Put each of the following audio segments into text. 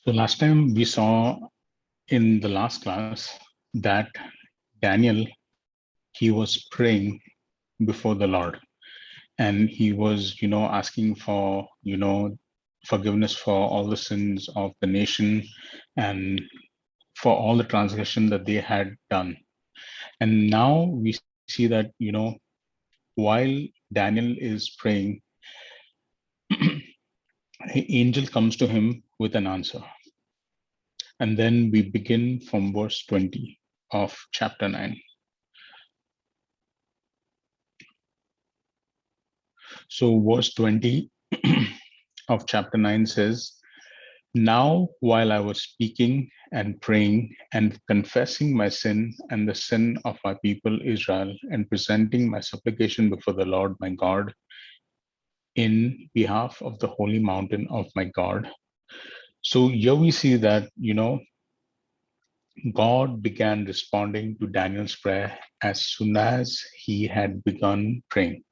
So last time we saw in the last class that Daniel, he was praying before the Lord, and he was, asking for, forgiveness for all the sins of the nation and for all the transgression that they had done. And now we see that, while Daniel is praying, an angel comes to him with an answer. And then we begin from verse 20 of chapter 9. So, verse 20 of chapter 9 says, Now, while I was speaking and praying and confessing my sin and the sin of my people Israel, and presenting my supplication before the Lord my God in behalf of the holy mountain of my God. So, here we see that, God began responding to Daniel's prayer as soon as he had begun praying.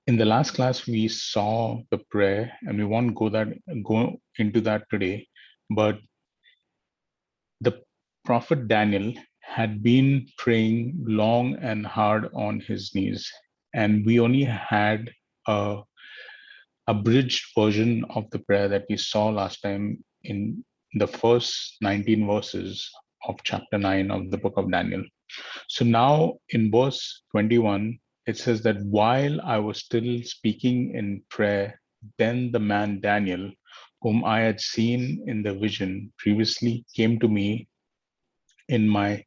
In the last class, we saw the prayer, and we won't go into that today. But the prophet Daniel had been praying long and hard on his knees, and we only had a abridged version of the prayer that we saw last time in the first 19 verses of chapter 9 of the book of Daniel. So now in verse 21, it says that while I was still speaking in prayer, then the man Daniel, whom I had seen in the vision previously, came to me in my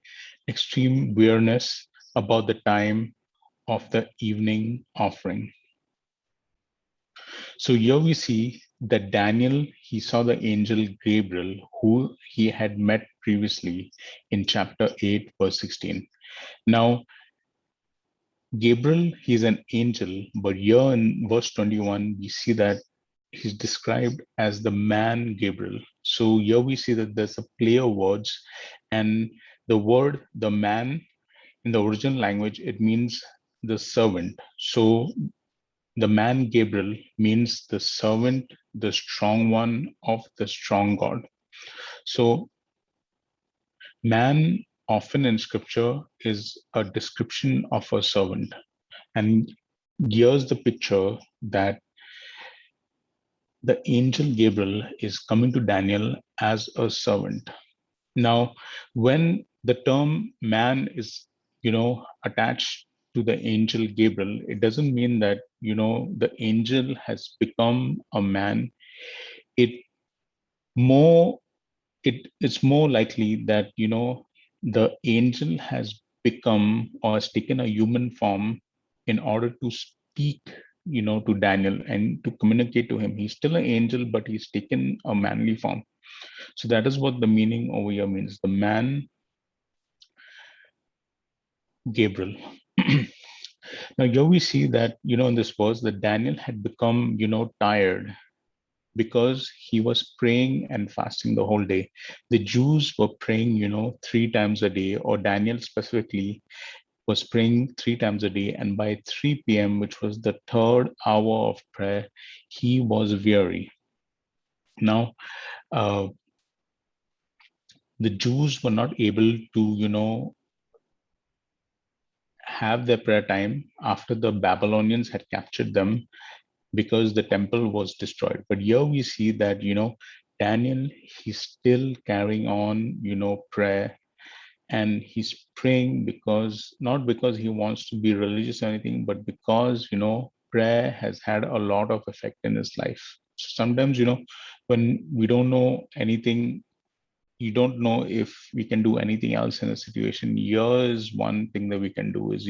extreme weariness about the time of the evening offering. So here we see that Daniel, he saw the angel Gabriel, who he had met previously in chapter 8, verse 16. Now, Gabriel, he's an angel, but here in verse 21, we see that he's described as the man Gabriel. So here we see that there's a play of words, and the word the man in the original language, it means the servant. So the man Gabriel means the servant, the strong one of the strong God. So man often in scripture is a description of a servant. And here's the picture that the angel Gabriel is coming to Daniel as a servant. Now, when the term man is, attached to the angel Gabriel, it doesn't mean that, the angel has become a man. It more, it's more likely that, the angel has become or has taken a human form in order to speak, to Daniel and to communicate to him. He's still an angel, but he's taken a manly form. So that is what the meaning over here means. The man Gabriel. Now here we see that, in this verse that Daniel had become, tired because he was praying and fasting the whole day. The Jews were praying, 3 times a day, or Daniel specifically was praying 3 times a day. And by 3 p.m., which was the third hour of prayer, he was weary. Now, the Jews were not able to, have their prayer time after the Babylonians had captured them because the temple was destroyed. But here we see that, Daniel, he's still carrying on, prayer, and he's praying because not because he wants to be religious or anything, but because, prayer has had a lot of effect in his life. So sometimes, when we don't know anything, you don't know if we can do anything else in a situation. Here is one thing that we can do is,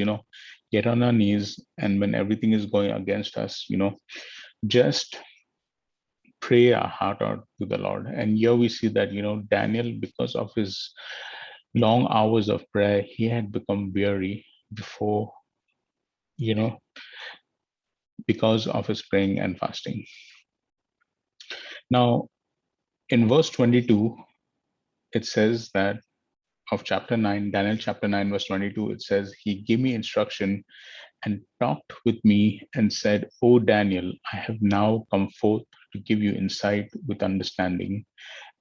get on our knees, and when everything is going against us, just pray our heart out to the Lord. And here we see that, Daniel, because of his long hours of prayer, he had become weary before, because of his praying and fasting. Now, in verse 22, it says that of chapter 9, Daniel chapter 9, verse 22, it says, He gave me instruction and talked with me and said, O Daniel, I have now come forth to give you insight with understanding.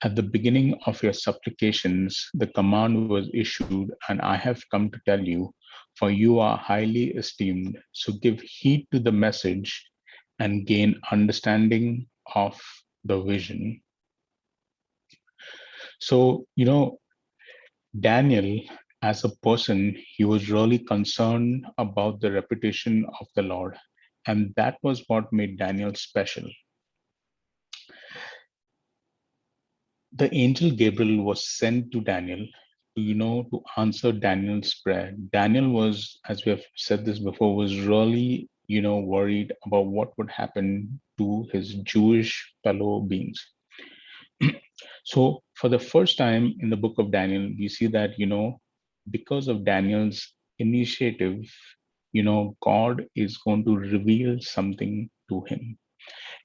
At the beginning of your supplications, the command was issued, and I have come to tell you, for you are highly esteemed. So give heed to the message and gain understanding of the vision. So, Daniel, as a person, he was really concerned about the reputation of the Lord. And that was what made Daniel special. The angel Gabriel was sent to Daniel to answer Daniel's prayer. Daniel was, as we have said this before, was really, worried about what would happen to his Jewish fellow beings. So for the first time in the book of Daniel, we see that, because of Daniel's initiative, God is going to reveal something to him.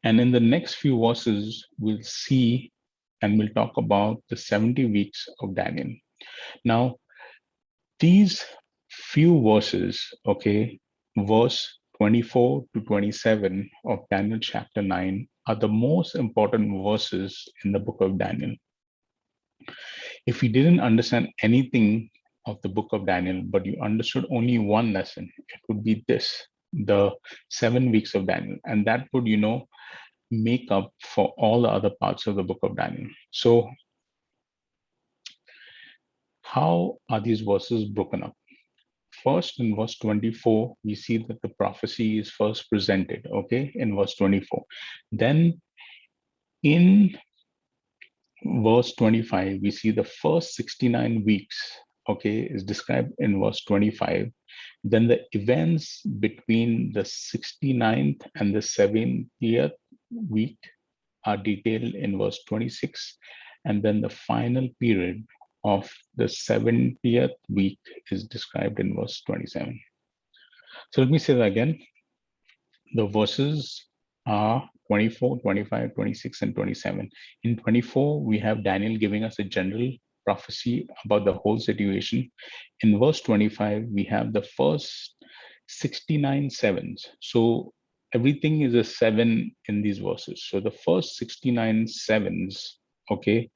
And in the next few verses, we'll see and we'll talk about the 70 weeks of Daniel. Now, these few verses, okay, verse 24 to 27 of Daniel chapter 9 are the most important verses in the book of Daniel. If you didn't understand anything of the book of Daniel, but you understood only one lesson, it would be this, the 7 weeks of Daniel. And that would, make up for all the other parts of the book of Daniel. So how are these verses broken up? First, in verse 24, we see that the prophecy is first presented, okay, in verse 24. Then in verse 25, we see the first 69 weeks, okay, is described in verse 25. Then the events between the 69th and the 70th week are detailed in verse 26. And then the final period of the 70th week is described in verse 27. So let me say that again. The verses are 24, 25, 26, and 27. In 24, we have Daniel giving us a general prophecy about the whole situation. In verse 25, we have the first 69 sevens. So everything is a 7 in these verses. So the first 69 sevens, okay,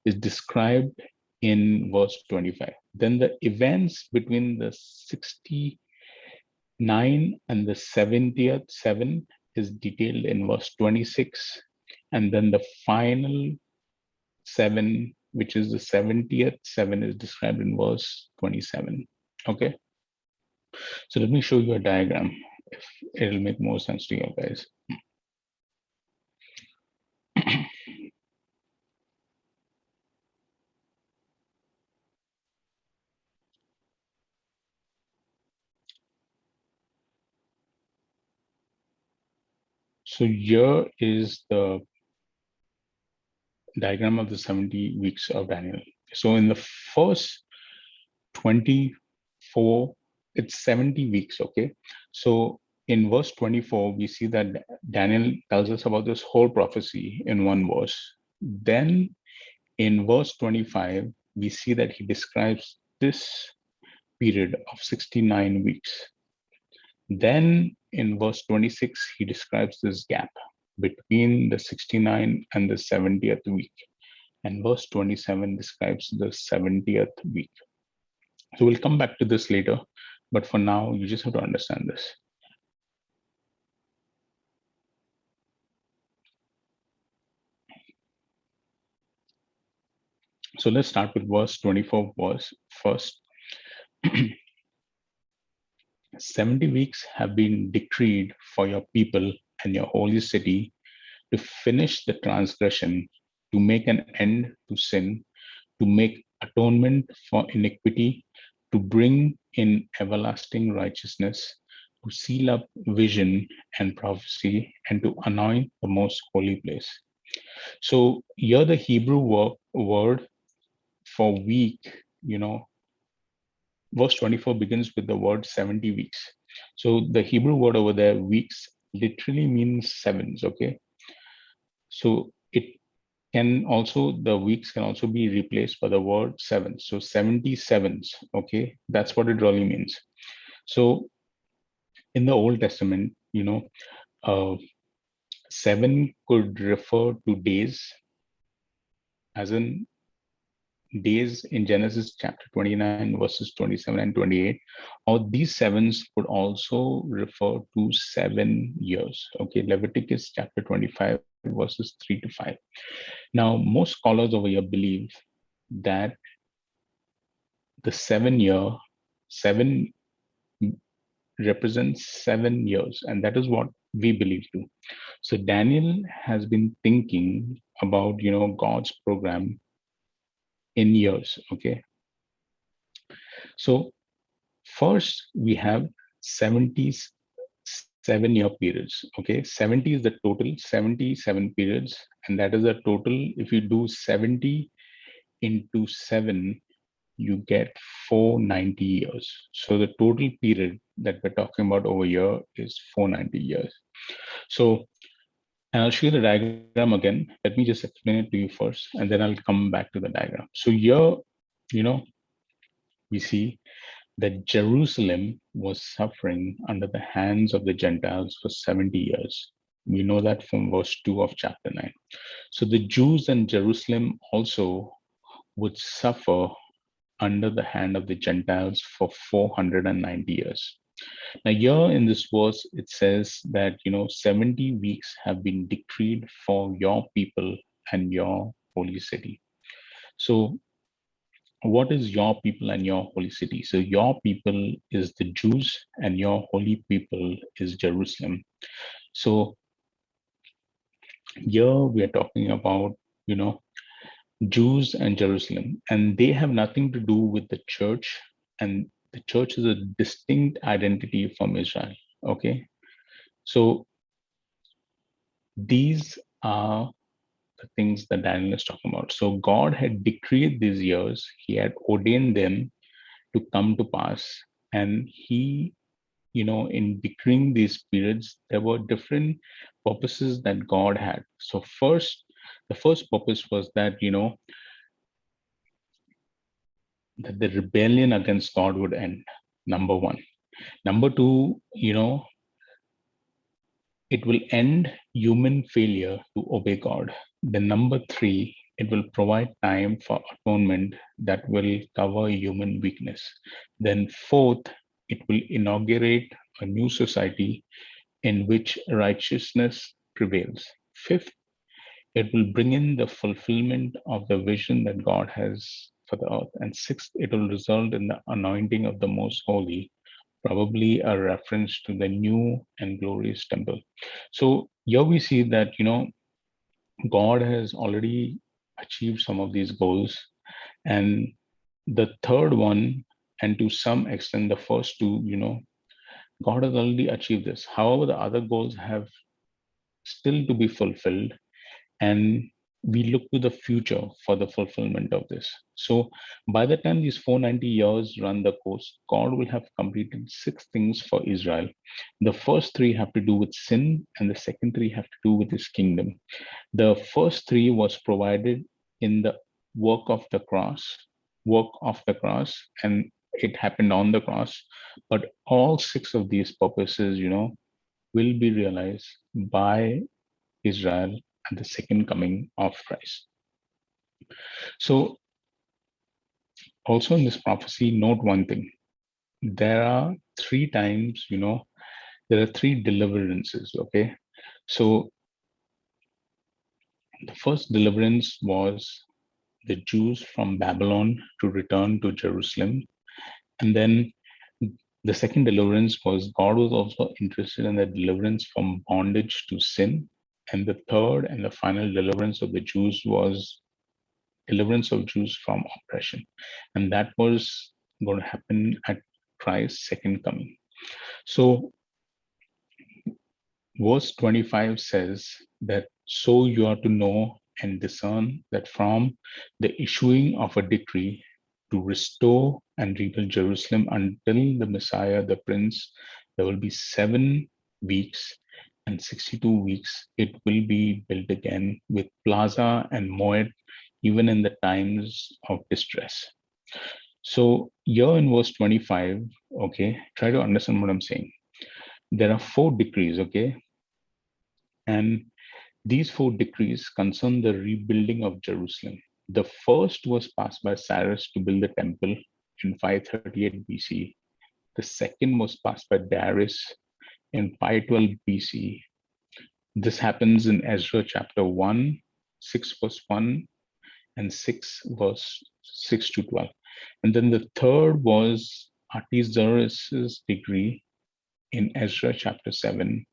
is described in verse 25. Then the events between the 69 and the 70th 7 is detailed in verse 26. And then the final 7, which is the 70th 7, is described in verse 27. Okay. So let me show you a diagram. If it'll make more sense to you guys. So here is the diagram of the 70 weeks of Daniel. So in the first 24, it's 70 weeks, okay? So in verse 24, we see that Daniel tells us about this whole prophecy in one verse. Then in verse 25, we see that he describes this period of 69 weeks. Then in verse 26, he describes this gap between the 69 and the 70th week. And verse 27 describes the 70th week. So we'll come back to this later, but for now, you just have to understand this. So let's start with verse 24 verse first. 70 weeks have been decreed for your people and your holy city to finish the transgression, to make an end to sin, to make atonement for iniquity, to bring in everlasting righteousness, to seal up vision and prophecy, and to anoint the most holy place. So here the Hebrew word for week, verse 24 begins with the word 70 weeks. So the Hebrew word over there, weeks, literally means sevens, okay? So the weeks can also be replaced by the word seven. So 77s, okay? That's what it really means. So in the Old Testament, uh, 7 could refer to days, as in days in Genesis chapter 29, verses 27 and 28, or these sevens could also refer to 7 years. Okay, Leviticus chapter 25, verses 3 to 5. Now, most scholars over here believe that the 7 represents 7 years, and that is what we believe too. So Daniel has been thinking about God's program in years. Okay, so first we have 77-year periods. Okay, 70 is the total, 77 periods, and that is a total. If you do 70 into 7, you get 490 years. So the total period that we're talking about over here is 490 years. So, and I'll show you the diagram again. Let me just explain it to you first, and then I'll come back to the diagram. So here, we see that Jerusalem was suffering under the hands of the Gentiles for 70 years. We know that from verse 2 of chapter 9. So the Jews in Jerusalem also would suffer under the hand of the Gentiles for 490 years. Now, here in this verse, it says that, 70 weeks have been decreed for your people and your holy city. So, what is your people and your holy city? So, your people is the Jews, and your holy people is Jerusalem. So, here we are talking about, Jews and Jerusalem, and they have nothing to do with the church, and the church is a distinct identity from Israel. Okay, so these are the things that Daniel is talking about. So God had decreed these years, He had ordained them to come to pass, and He, in decreeing these periods, there were different purposes that God had. So the first purpose was that that the rebellion against God would end. Number one. Number two, it will end human failure to obey God. Then number three, it will provide time for atonement that will cover human weakness. Then fourth, it will inaugurate a new society in which righteousness prevails. Fifth, it will bring in the fulfillment of the vision that God has for the earth. And sixth, it will result in the anointing of the most holy, probably a reference to the new and glorious temple. So here we see that, God has already achieved some of these goals. And the third one, and to some extent, the first two, God has already achieved this. However, the other goals have still to be fulfilled, and we look to the future for the fulfillment of this. So by the time these 490 years run the course, God will have completed 6 things for Israel. The first 3 have to do with sin, and the second 3 have to do with his kingdom. The first 3 was provided in the work of the cross, and it happened on the cross. But all 6 of these purposes, will be realized by Israel at the second coming of Christ. So, also in this prophecy, note one thing. There are 3 times, there are 3 deliverances, okay? So, the first deliverance was the Jews from Babylon to return to Jerusalem. And then the second deliverance was God was also interested in the deliverance from bondage to sin. And the third and the final deliverance of the Jews was deliverance of Jews from oppression. And that was going to happen at Christ's second coming. So, verse 25 says that, so you are to know and discern that from the issuing of a decree to restore and rebuild Jerusalem until the Messiah, the Prince, there will be 7 weeks and 62 weeks. It will be built again with plaza and moed, even in the times of distress. So here in verse 25, okay, try to understand what I'm saying. There are 4 decrees, okay? And these 4 decrees concern the rebuilding of Jerusalem. The first was passed by Cyrus to build the temple in 538 BC. The second was passed by Darius in 512 BC. This happens in Ezra chapter 1, 6 verse 1, and 6 verse 6 to 12. And then the third was Artaxerxes' decree in Ezra chapter 7.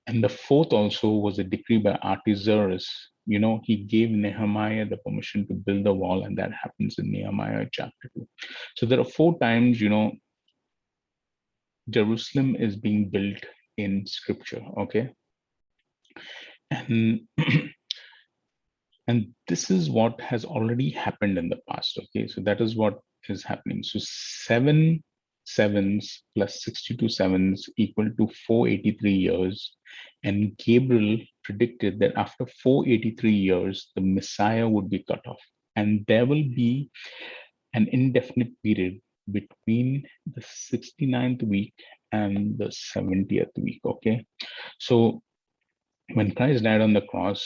And the fourth also was a decree by Artaxerxes. He gave Nehemiah the permission to build the wall, and that happens in Nehemiah chapter 2. So there are 4 times, Jerusalem is being built in scripture, okay? And and this is what has already happened in the past, okay? So that is what is happening. So 7 sevens plus 62 sevens equal to 483 years. And Gabriel predicted that after 483 years, the Messiah would be cut off. And there will be an indefinite period between the 69th week and the 70th week, okay? So when Christ died on the cross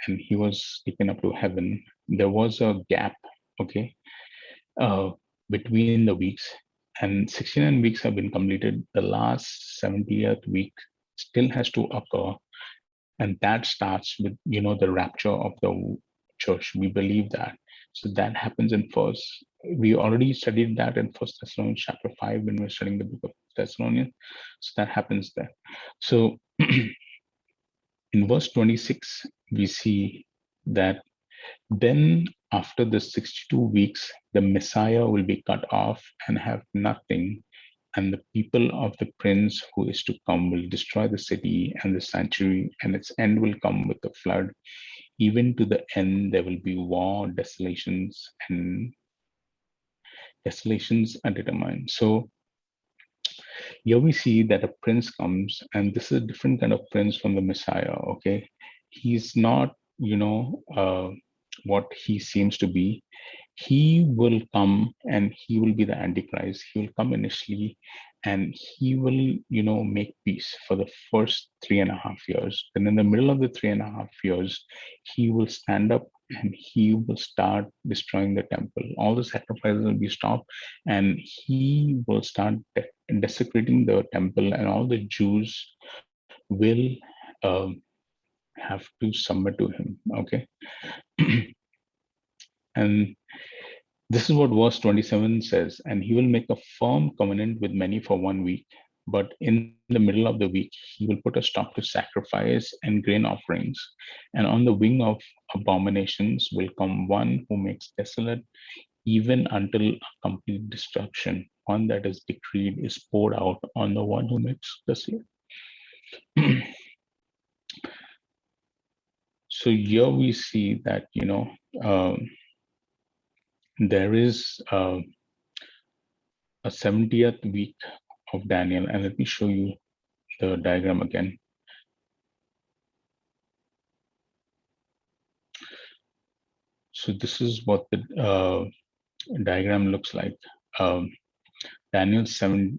and he was taken up to heaven, there was a gap, okay, uh, between the weeks, and 69 weeks have been completed. The last 70th week still has to occur, and that starts with the rapture of the church. We believe that. So that happens in first. We already studied that in First Thessalonians chapter 5 when we're studying the book of Thessalonians. So that happens there. So in verse 26, we see that then after the 62 weeks, the Messiah will be cut off and have nothing. And the people of the prince who is to come will destroy the city and the sanctuary, and its end will come with a flood. Even to the end, there will be war, desolations are determined. So here we see that a prince comes, and this is a different kind of prince from the Messiah, okay? He's not, what he seems to be. He will come and he will be the Antichrist. He will come initially and he will, make peace for the first 3.5 years. Then in the middle of the 3.5 years, he will stand up and he will start destroying the temple. All the sacrifices will be stopped and he will start desecrating the temple, and all the Jews will have to submit to him. Okay. And this is what verse 27 says. And he will make a firm covenant with many for 1 week, but in the middle of the week, he will put a stop to sacrifice and grain offerings. And on the wing of abominations will come one who makes desolate, even until a complete destruction. One that is decreed is poured out on the one who makes desolate. So here we see that, there is a 70th week of Daniel. And let me show you the diagram again. So this is what the diagram looks like. Daniel's 70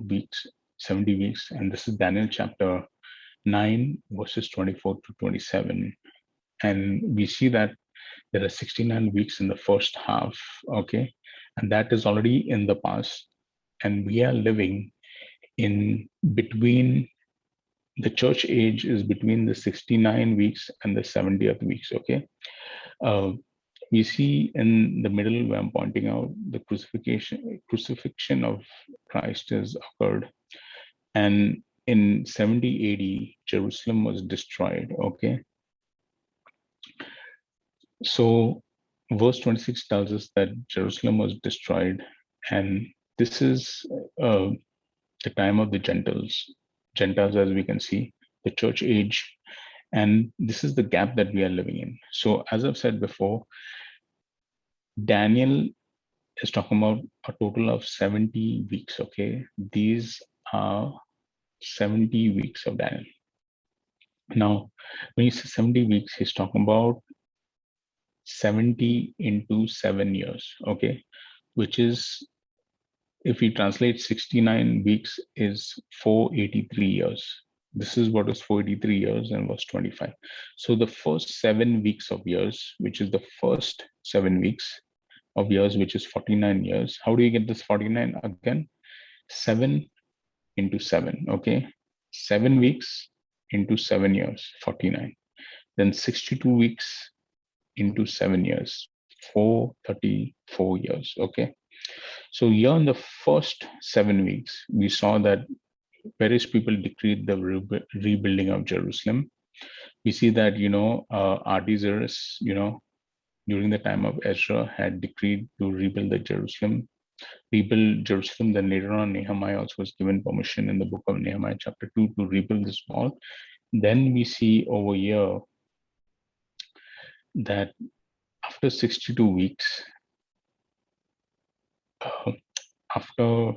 weeks, and this is Daniel chapter 9, verses 24 to 27. And we see that there are 69 weeks in the first half, okay? And that is already in the past. And we are living in between, the church age is between the 69 weeks and the 70th weeks, okay? We see in the middle where I'm pointing out the crucifixion of Christ has occurred. And in 70 AD, Jerusalem was destroyed, okay? So verse 26 tells us that Jerusalem was destroyed, and this is the time of the Gentiles, as we can see, the church age, and this is the gap that we are living in. So as I've said before, Daniel is talking about a total of 70 weeks, okay? These are 70 weeks of Daniel. Now, when he says 70 weeks, he's talking about 70 into 7 years, okay? Which is if we translate 69 weeks is 483 years. This is what is 483 years and was 25. So the first 7 weeks of years, which is the first 7 weeks of years, which is 49 years. How do you get this 49 again? 7 into 7, okay? 7 weeks into 7 years, 49. Then 62 weeks into 7 years, 434 years, okay? So here in the first 7 weeks, we saw that various people decreed the rebuilding of Jerusalem. We see that, Artaxerxes, during the time of Ezra, had decreed to rebuild Jerusalem. Then later on, Nehemiah also was given permission in the book of Nehemiah, chapter 2, to rebuild this wall. Then we see over here that after 62 weeks, after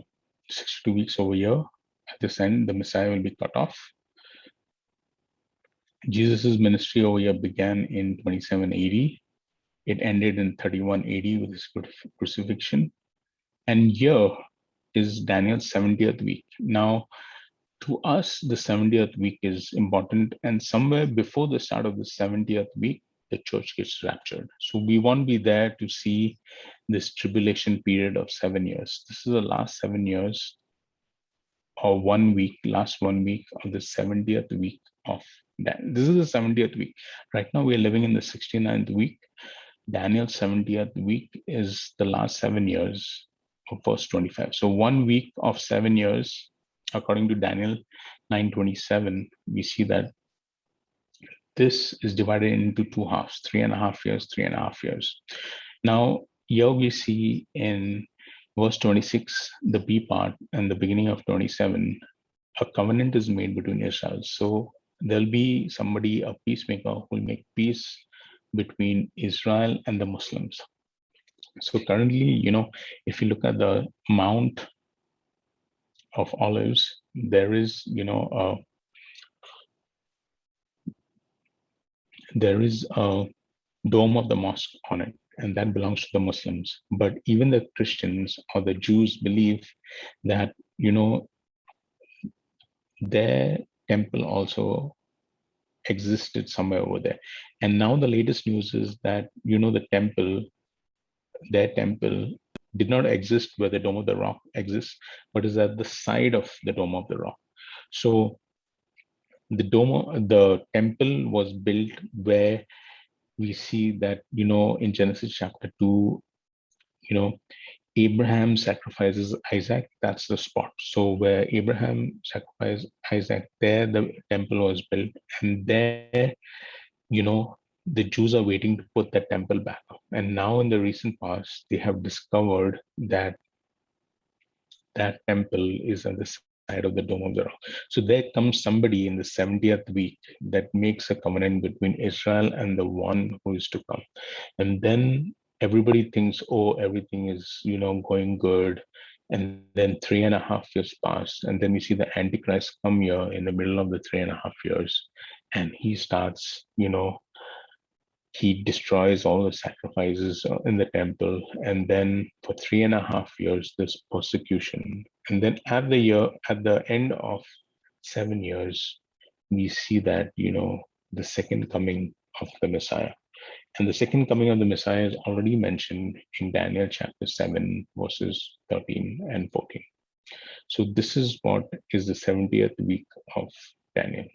62 weeks over here, at this end, the Messiah will be cut off. Jesus' ministry over here began in 27 AD. It ended in 31 AD with his crucifixion. And here is Daniel's 70th week. Now, to us, the 70th week is important. And somewhere before the start of the 70th week, the church gets raptured. So we won't be there to see this tribulation period of 7 years. This is the last 7 years or 1 week, last 1 week of the 70th week of Daniel. This is the 70th week. Right now, we're living in the 69th week. Daniel's 70th week is the last 7 years of verse 25. So 1 week of 7 years, according to Daniel 9:27, we see that this is divided into two halves, 3.5 years, 3.5 years. Now, here we see in verse 26, the B part, and the beginning of 27, a covenant is made between Israel. So there'll be somebody, a peacemaker, who will make peace between Israel and the Muslims. So currently, if you look at the Mount of Olives, there is, there is a dome of the mosque on it, and that belongs to the Muslims. But even the Christians or the Jews believe that, their temple also existed somewhere over there. And now the latest news is that, their temple did not exist where the Dome of the Rock exists, but is at the side of the Dome of the Rock. So the temple was built where we see that, in Genesis chapter 2, Abraham sacrifices Isaac. That's the spot. So where Abraham sacrificed Isaac, there the temple was built, and there, the Jews are waiting to put that temple back up. And now in the recent past, they have discovered that that temple is on the side of the Dome of the Rock. So there comes somebody in the 70th week that makes a covenant between Israel and the one who is to come. And then everybody thinks, oh, everything is, going good. And then 3.5 years pass. And then we see the Antichrist come here in the middle of the 3.5 years. And he starts, he destroys all the sacrifices in the temple. And then for 3.5 years, this persecution. And then at the end of 7 years, we see that, the second coming of the Messiah. And the second coming of the Messiah is already mentioned in Daniel chapter 7, verses 13 and 14. So this is what is the 70th week of Daniel.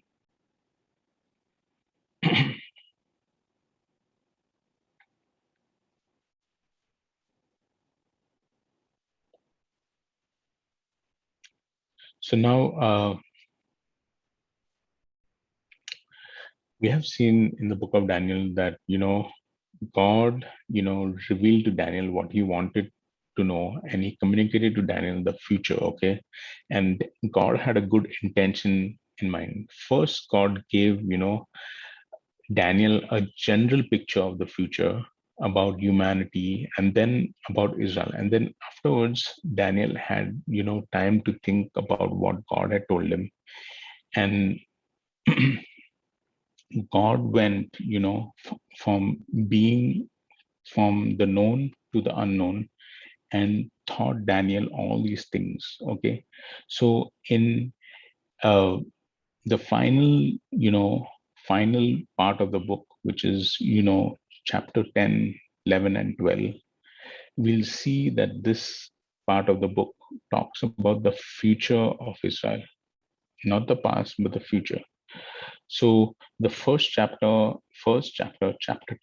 So now we have seen in the book of Daniel that, God, revealed to Daniel what he wanted to know, and he communicated to Daniel the future, okay? And God had a good intention in mind. First, God gave, Daniel a general picture of the future about humanity and then about Israel. And then afterwards, Daniel had, time to think about what God had told him. And God went, from being from the known to the unknown, and taught Daniel all these things. Okay. So in the final part of the book, which is, chapter 10, 11, and 12, we'll see that this part of the book talks about the future of Israel, not the past, but the future. So the chapter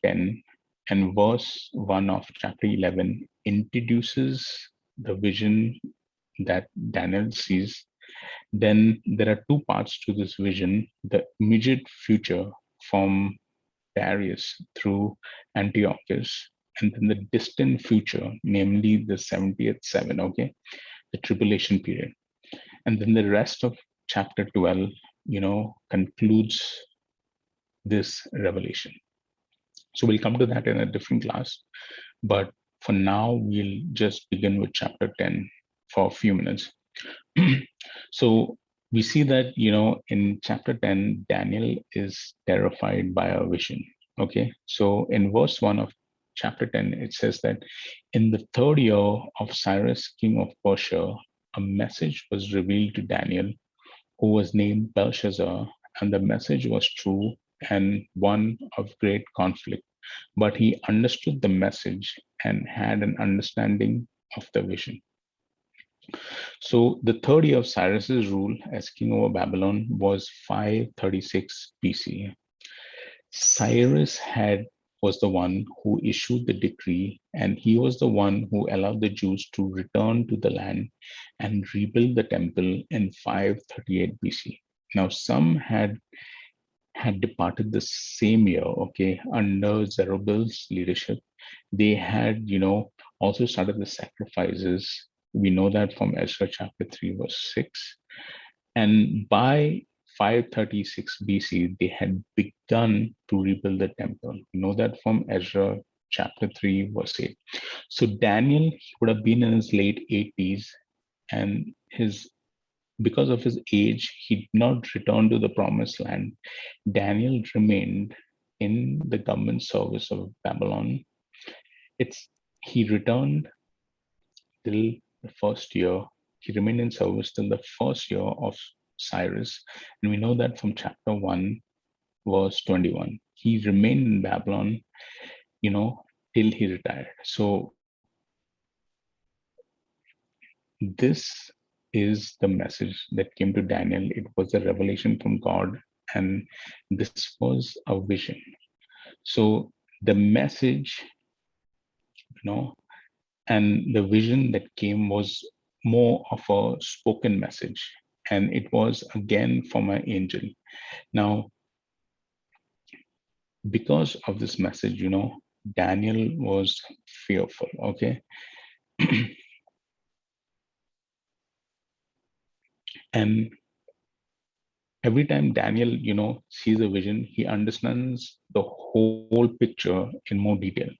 10 and verse 1 of chapter 11 introduces the vision that Daniel sees. Then there are two parts to this vision: the immediate future from Darius through Antiochus, and then the distant future, namely the 70th seven, okay, the tribulation period. And then the rest of chapter 12, concludes this revelation. So we'll come to that in a different class. But for now, we'll just begin with chapter 10 for a few minutes. So we see that, in chapter 10, Daniel is terrified by a vision. Okay. So in verse 1 of chapter 10, it says that in the third year of Cyrus, king of Persia, a message was revealed to Daniel, who was named Belshazzar, and the message was true and one of great conflict. But he understood the message and had an understanding of the vision. So the third year of Cyrus's rule as king over Babylon was 536 BC. Cyrus was the one who issued the decree, and he was the one who allowed the Jews to return to the land and rebuild the temple in 538 BC. Now, some had departed the same year, okay, under Zerubbabel's leadership. They had, also started the sacrifices. We know that from Ezra chapter 3, verse 6. And by 536 BC, they had begun to rebuild the temple. We know that from Ezra chapter 3, verse 8. So Daniel would have been in his late 80s, and because of his age, he did not return to the promised land. Daniel remained in the government service of Babylon. He returned till the first year. He remained in service till the first year of Cyrus. And we know that from chapter 1, verse 21. He remained in Babylon, till he retired. So this is the message that came to Daniel. It was a revelation from God, and this was a vision. So the message, and the vision that came was more of a spoken message, and it was again from an angel. Now, because of this message, Daniel was fearful. Okay. And every time Daniel, sees a vision, he understands the whole picture in more detail.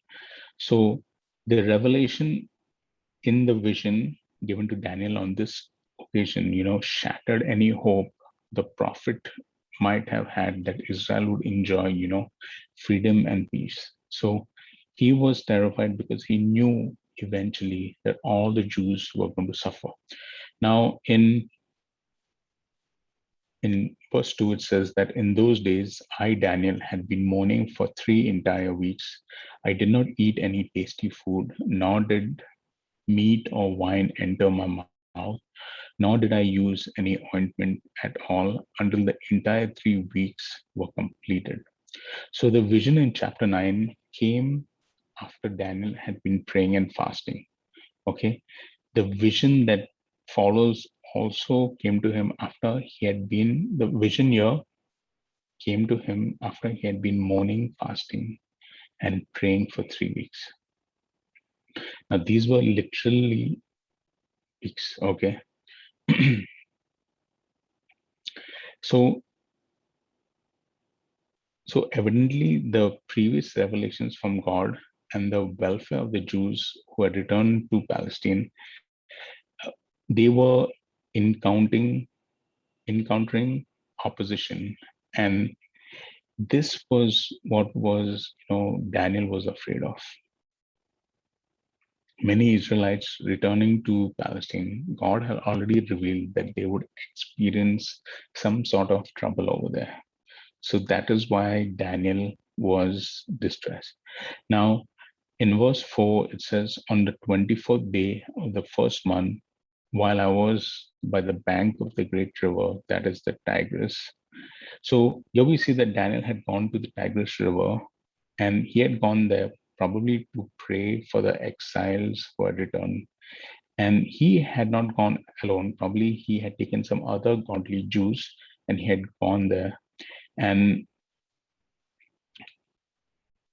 So the revelation in the vision given to Daniel on this occasion, shattered any hope the prophet might have had that Israel would enjoy, freedom and peace. So he was terrified because he knew eventually that all the Jews were going to suffer. Now, in verse 2, it says that in those days, I, Daniel, had been mourning for 3 entire weeks. I did not eat any tasty food, nor did meat or wine enter my mouth, nor did I use any ointment at all until the entire 3 weeks were completed. So the vision in chapter 9 came after Daniel had been praying and fasting. Okay. The vision that follows also came to him after the vision year came to him after he had been mourning, fasting, and praying for 3 weeks. Now, these were literally weeks. Okay. So evidently, the previous revelations from God and the welfare of the Jews who had returned to Palestine, they were encountering opposition, and this was what Daniel was afraid of. many Israelites returning to Palestine, God had already revealed that they would experience some sort of trouble over there. So that is why Daniel was distressed. Now, in verse 4, it says, on the 24th day of the first month, while I was by the bank of the great river, that is the Tigris. So here we see that Daniel had gone to the Tigris River, and he had gone there probably to pray for the exiles who had returned. And he had not gone alone. Probably he had taken some other godly Jews and he had gone there. And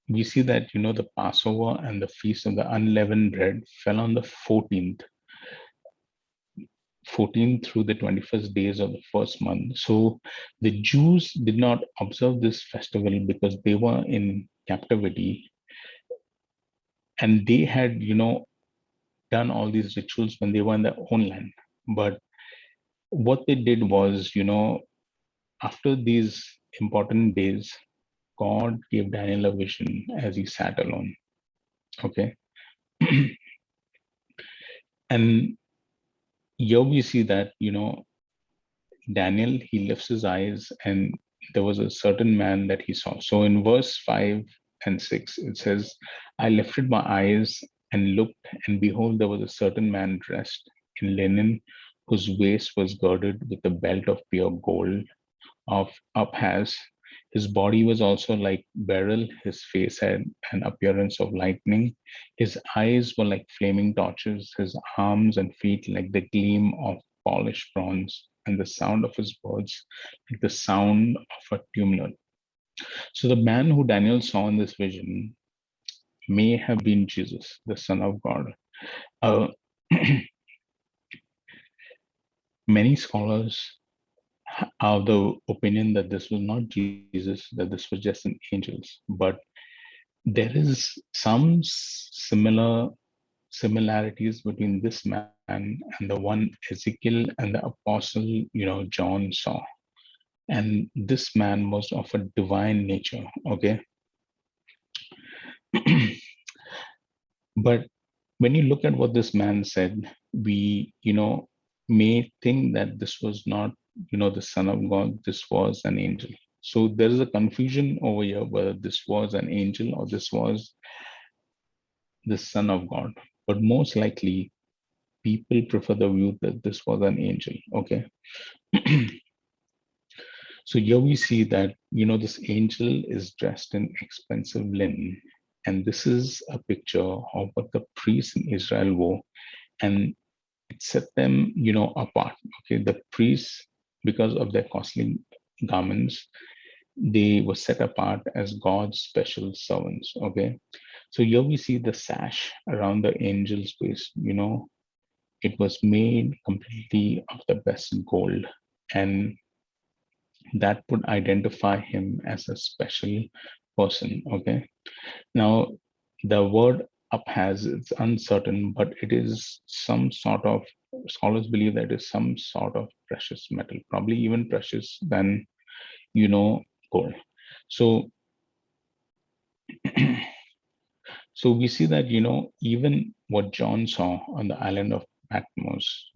we see that, the Passover and the Feast of the Unleavened Bread fell on the 14th through the 21st days of the first month. So the Jews did not observe this festival because they were in captivity, and they had, done all these rituals when they were in their own land. But what they did was, after these important days, God gave Daniel a vision as he sat alone. Okay. And here we see that, Daniel, he lifts his eyes and there was a certain man that he saw. So in verse 5 and 6, it says, I lifted my eyes and looked, and behold, there was a certain man dressed in linen, whose waist was girded with a belt of pure gold of Uphaz. His body was also like beryl, his face had an appearance of lightning, his eyes were like flaming torches, his arms and feet like the gleam of polished bronze, and the sound of his words like the sound of a tumult. So the man who Daniel saw in this vision may have been Jesus, the Son of God. Uh, Many scholars are of the opinion that this was not Jesus, that this was just an angels, but there is some similarities between this man and the one Ezekiel and the apostle, John saw. And this man was of a divine nature. Okay. But when you look at what this man said, we, may think that this was not, the Son of God, this was an angel. So there is a confusion over here whether this was an angel or this was the Son of God. But most likely, people prefer the view that this was an angel. Okay. So here we see that, this angel is dressed in expensive linen. And this is a picture of what the priests in Israel wore. And it set them, apart. Okay. The priests, because of their costly garments, they were set apart as God's special servants. Okay. So here we see the sash around the angel's waist, it was made completely of the best gold. And that would identify him as a special person. Okay. Now, the word up has it's uncertain, but it is some sort of, scholars believe that it is some sort of precious metal, probably even precious than, gold. So, so we see that, even what John saw on the island of Patmos,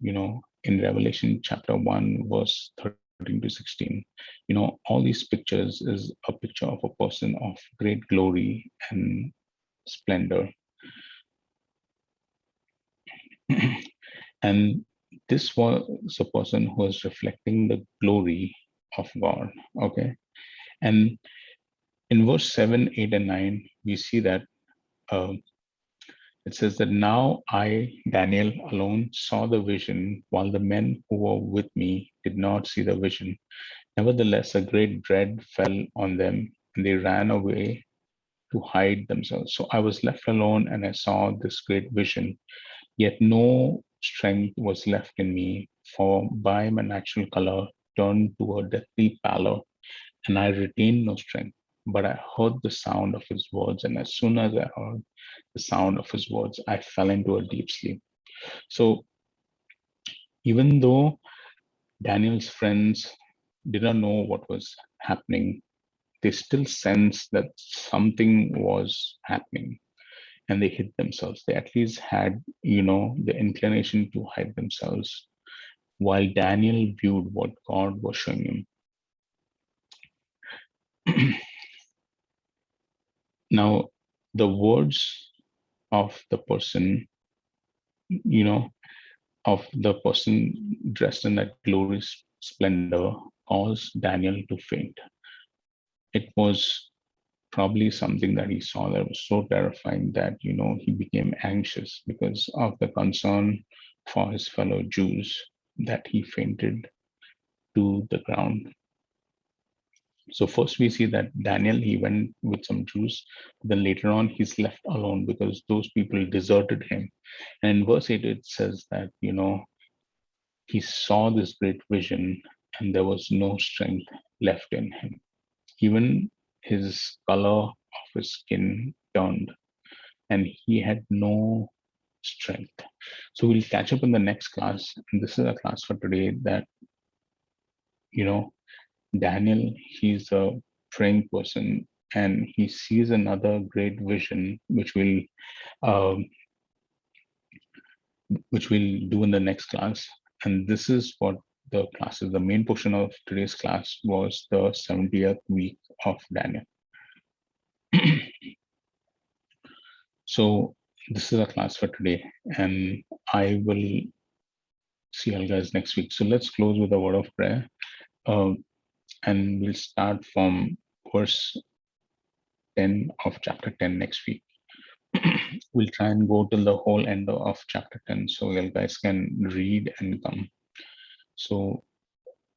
in Revelation chapter 1, verse 13 to 16, all these pictures is a picture of a person of great glory and splendor. And this was a person who was reflecting the glory of God. Okay. And in verse 7, 8, and 9, we see that uh, it says that now I, Daniel, alone saw the vision, while the men who were with me did not see the vision. Nevertheless, a great dread fell on them, and they ran away to hide themselves. So I was left alone, and I saw this great vision. Yet no strength was left in me, for by my natural color turned to a deathly pallor, and I retained no strength. But I heard the sound of his words, and as soon as I heard the sound of his words, I fell into a deep sleep. So even though Daniel's friends did not know what was happening, they still sensed that something was happening. and they hid themselves. They at least had, the inclination to hide themselves while Daniel viewed what God was showing him. Now, the words of the person, you know, of the person dressed in that glorious splendor caused Daniel to faint. It was probably something that he saw that was so terrifying that, he became anxious because of the concern for his fellow Jews, that he fainted to the ground. So first we see that Daniel, he went with some Jews, then later on he's left alone because those people deserted him. And in verse 8 it says that, he saw this great vision and there was no strength left in him. Even his color of his skin turned and he had no strength. So we'll catch up in the next class. And this is a class for today that, you know, Daniel, he's a praying person and he sees another great vision, um, which we'll do in the next class. And this is what the class is. The main portion of today's class was the 70th week of Daniel. So this is a class for today, and I will see you guys next week. So let's close with a word of prayer, and we'll start from verse 10 of chapter 10 next week. We'll try and go till the whole end of chapter 10 so you guys can read and come. So